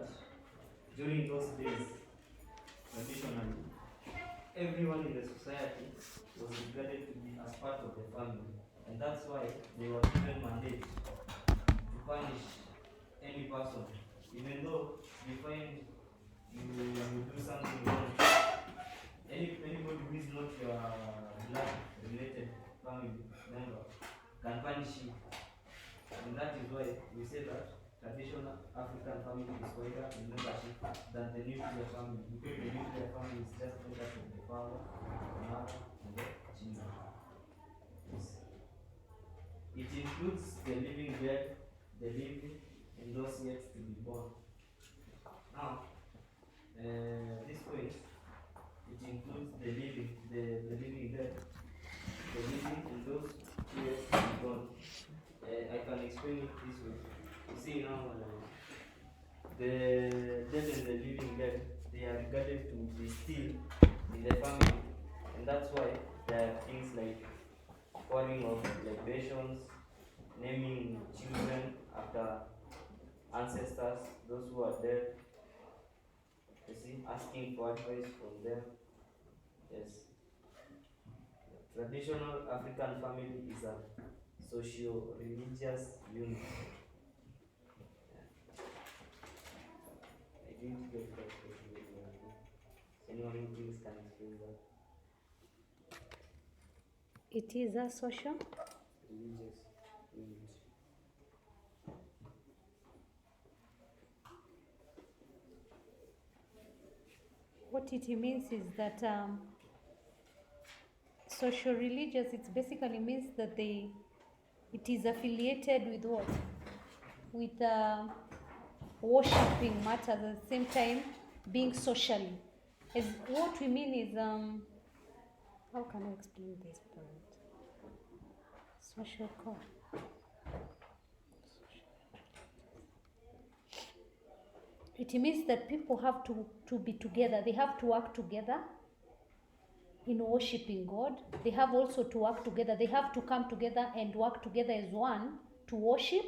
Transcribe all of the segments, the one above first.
that during those days, traditionally, everyone in the society was regarded to be as part of the family. And that's why they were given mandate to punish any person. Even though you find you do something wrong, anybody who is not your blood related family member can punish you. And that is why we say that traditional African family is wider in membership than the nuclear family, because the nuclear family is just made up of the father, the mother, and the children. Yes. It includes the living dead, the living, and those yet to be born. Now, this point, it includes the living, the living dead, the living, and those yet to be born. I can explain it this way. You see now, the dead and the living dead, they are regarded to be still in the family, and that's why there are things like pouring of libations, naming children after ancestors, those who are dead. You see, asking for advice from them. Yes. Traditional African family is a socio-religious unit. I didn't get that. Anyone who thinks can explain that? It is a social. Religious unit. What it means is that social religious, it basically means that it is affiliated with what? With worshipping matters at the same time being socially. As what we mean is how can I explain this point? Social core. It means that people have to be together. They have to work together in worshiping God. They have also to work together. They have to come together and work together as one to worship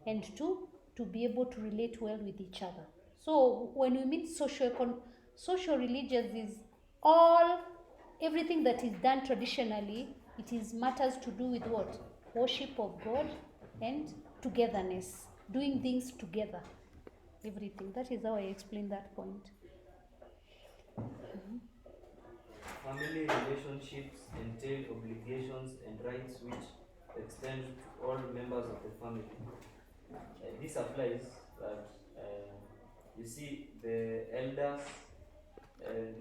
and to be able to relate well with each other. So when we mean social religious is everything that is done traditionally. It is matters to do with what? Worship of God and togetherness, doing things together. Everything. That is how I explain that point. Family relationships entail obligations and rights which extend to all members of the family. This applies that you see the elders,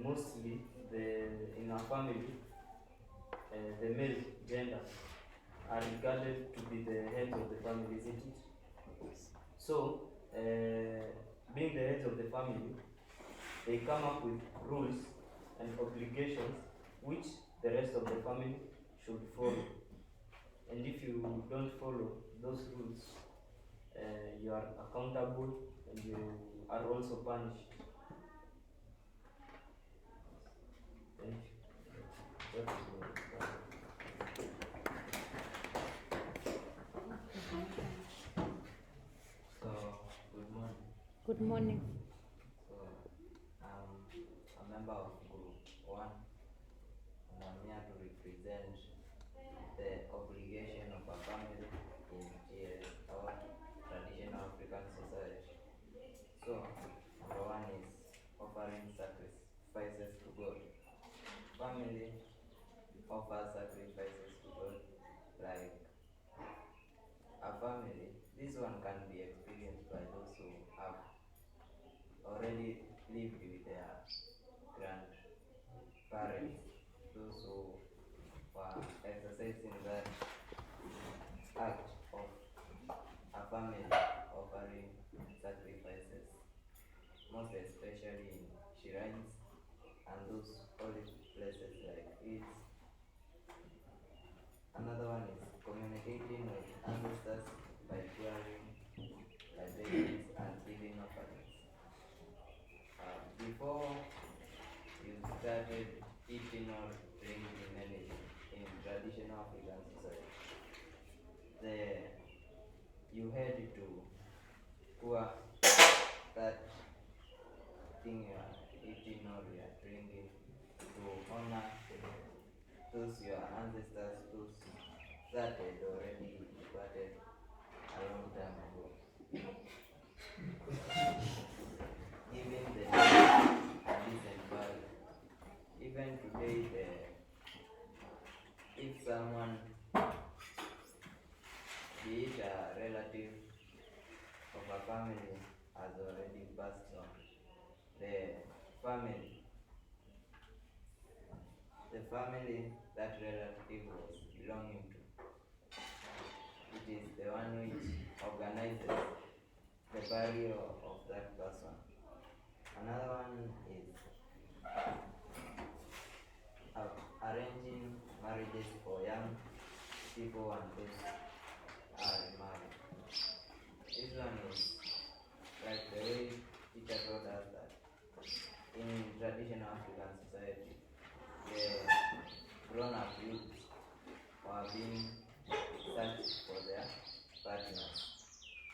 mostly in our family, the male gender are regarded to be the heads of the family, isn't it? So, being the heads of the family, they come up with rules and obligations which the rest of the family should follow. And if you don't follow those rules, you are accountable and you are also punished. Thank you. That is all. So, good morning. Good morning. So, I'm a member of Group 1, and I'm here to represent the obligation of a family in GS, our traditional African society. So, number 1 is offering sacrifices to God. Family offers sacrifices to God, like a family. This one can be experienced by those who have already lived with their grandparents, those who were exercising that act of a family offering sacrifices, most especially in shrines and those holy places like Eid. Another one is communicating with ancestors by pouring libations and giving offerings. Before you started eating or drinking anything in traditional African society, you had to pour that thing you are eating or you are drinking to honor those your ancestors, those that had already departed a long time ago. Giving the dead a decent burial. Even today, if someone, be it a relative of a family, has already passed on, the family, the family that relative was belonging to, it is the one which organizes the burial of that person. Another one is arranging marriages for young people and those are married. This one is like the way teacher told us that in traditional African society, the grown-up youth were being searched for their partners,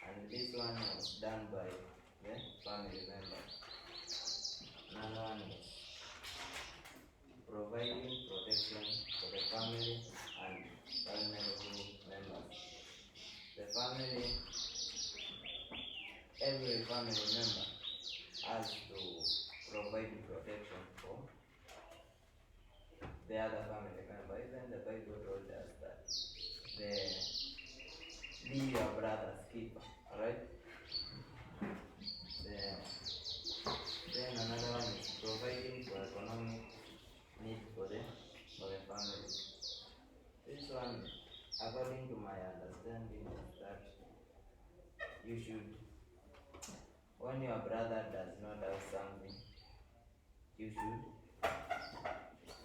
and this one was done by the family members. Another one is providing protection for the family and vulnerable members. The family, every family member has to provide protection for the other family member. Even the Bible told us that be your brother's keeper, alright? Then another one is providing for economic need for the family. This one, according to my understanding, is that you should, when your brother does not have something, you should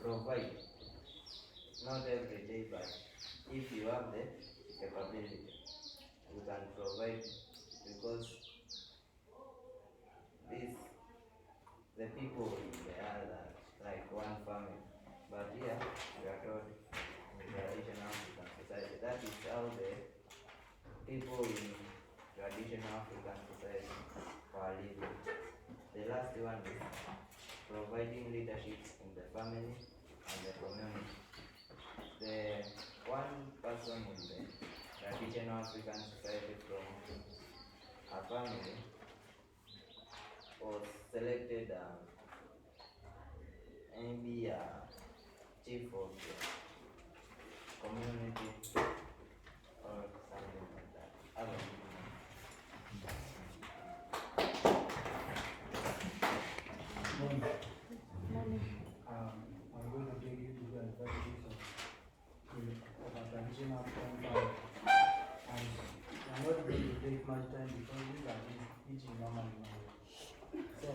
provide. Not every day, but if you have the capability, you can provide, because the people they are like one family. But here we are told in traditional African society, that is how the people in traditional African society are living. The last one is providing leadership in the family and the community. The one person in the traditional African society from a family was selected maybe a chief of the community or something like that. I don't know. I'm going to take you to the advantages of a traditional compound, and I'm not going to take much time because these are teaching normally. So,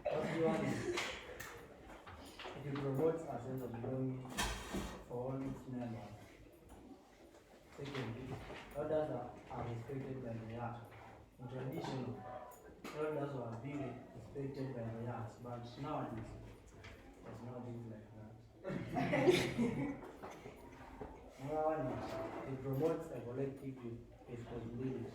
first one is it promotes a sense of belonging for all its members. Secondly, elders are respected by the young. In tradition, elders were being respected by the young, but nowadays, there's nothing like that. Another one is it promotes a collective responsibility.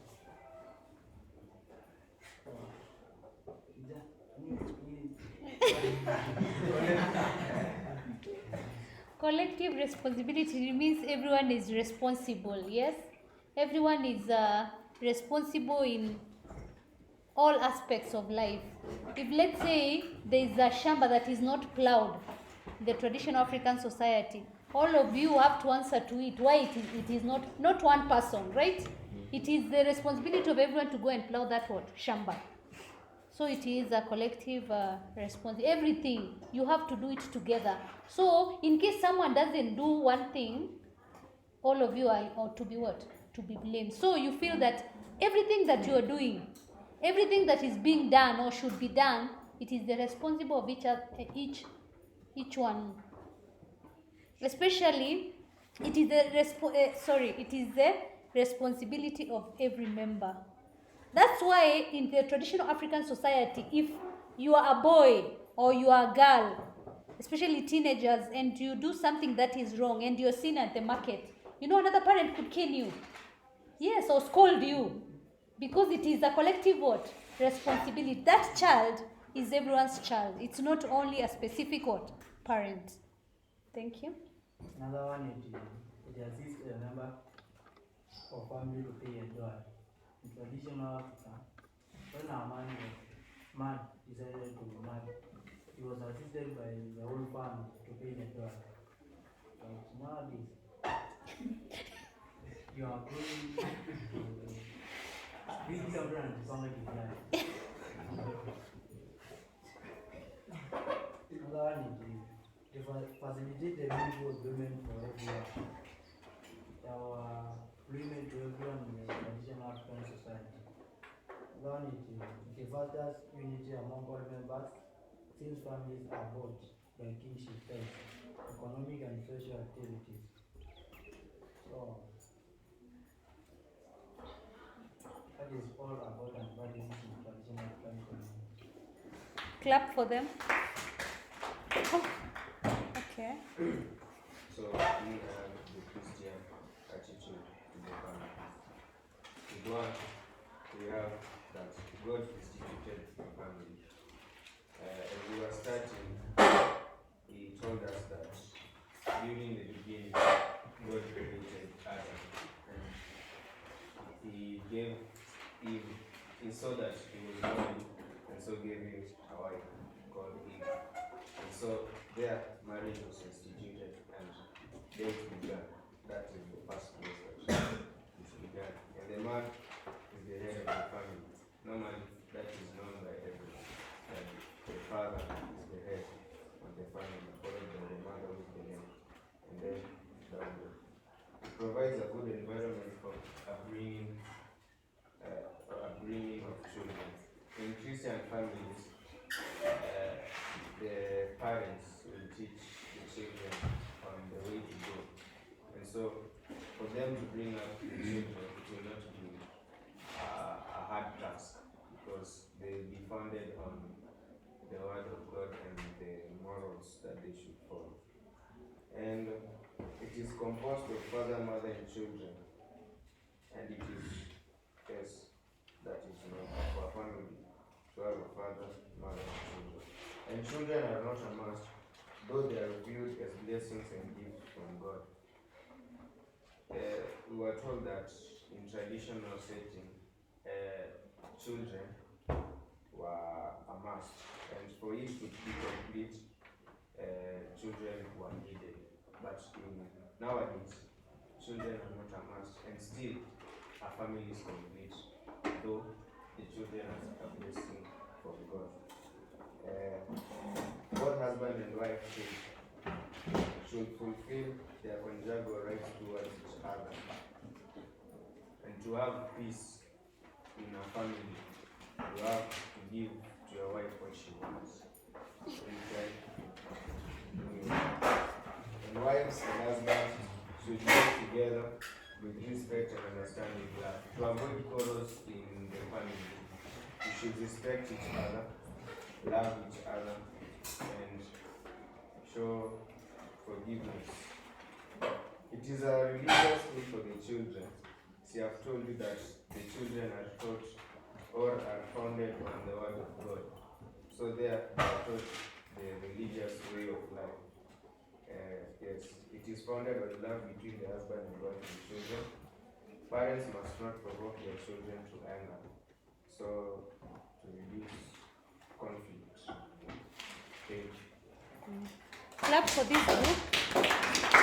Collective responsibility means everyone is responsible, yes? Everyone is responsible in all aspects of life. If let's say there is a shamba that is not plowed, the traditional African society, all of you have to answer to it. Why it is not one person, right? It is the responsibility of everyone to go and plow that shamba. So it is a collective response. Everything, you have to do it together. So in case someone doesn't do one thing, all of you are to be what? To be blamed. So you feel that everything that you are doing, everything that is being done or should be done, it is the responsible of each one. Especially, it is the responsibility of every member. That's why in the traditional African society, if you are a boy or you are a girl, especially teenagers, and you do something that is wrong and you're seen at the market, another parent could kill you. Yes, or scold you. Because it is a collective responsibility. That child is everyone's child. It's not only a specific what? Parent. Thank you. Another one, it assists a member of family to pay a dowry. In traditional Africa, when a man decided to marry, he was assisted by the whole family to pay the dowry. But nowadays, you are going to bring children to somebody like another one is to facilitate the meaningful agreement for everyone. Our agreement to everyone in the traditional African society. One is it fosters unity among all members, since families are both by kinship ties, economic and social activities. So that is all about and practices in traditional African community. Clap for them. Okay. So we have the Christian attitude to the family. With one, we have that God instituted the family. As we were starting, he told us that during the beginning, God created Adam, and he gave him, he saw that he was lonely, and so gave him a wife called Eve. And so there, marriage was instituted, and date began. That is the first place that it began. And the man is the head of the family. Normally, that is known by everyone. And the father is the head of the family, followed by the mother with the head. And then downward. It provides a good environment for upbringing of children. In Christian families, the parents will teach the children on the way to go. And so, for them to bring up the children, it will not be a hard task, because they will be founded on the word of God and the morals that they should follow. And it is composed of father, mother, and children. And it is, yes, that is normal for a family to have a father, mother, and children. And children are not a must, though they are viewed as blessings and gifts from God. We were told that in traditional setting, children were a must, and for it to be complete, children were needed. But nowadays, children are not a must, and still a family is complete, though the children are a blessing from God. Both husband and wife should fulfill their conjugal rights towards each other, and to have peace in a family, you have to give to your wife what she wants. And wives and husbands should live together with respect and understanding love. To avoid quarrels in the family, you should respect each other, love each other, and show forgiveness. It is a religious thing for the children. See, I've told you that the children are taught or are founded on the word of God. So they are taught the religious way of life. Yes, it is founded on love between the husband and wife and children. Parents must not provoke their children to anger, so to reduce conflict. Okay. Clap for this group.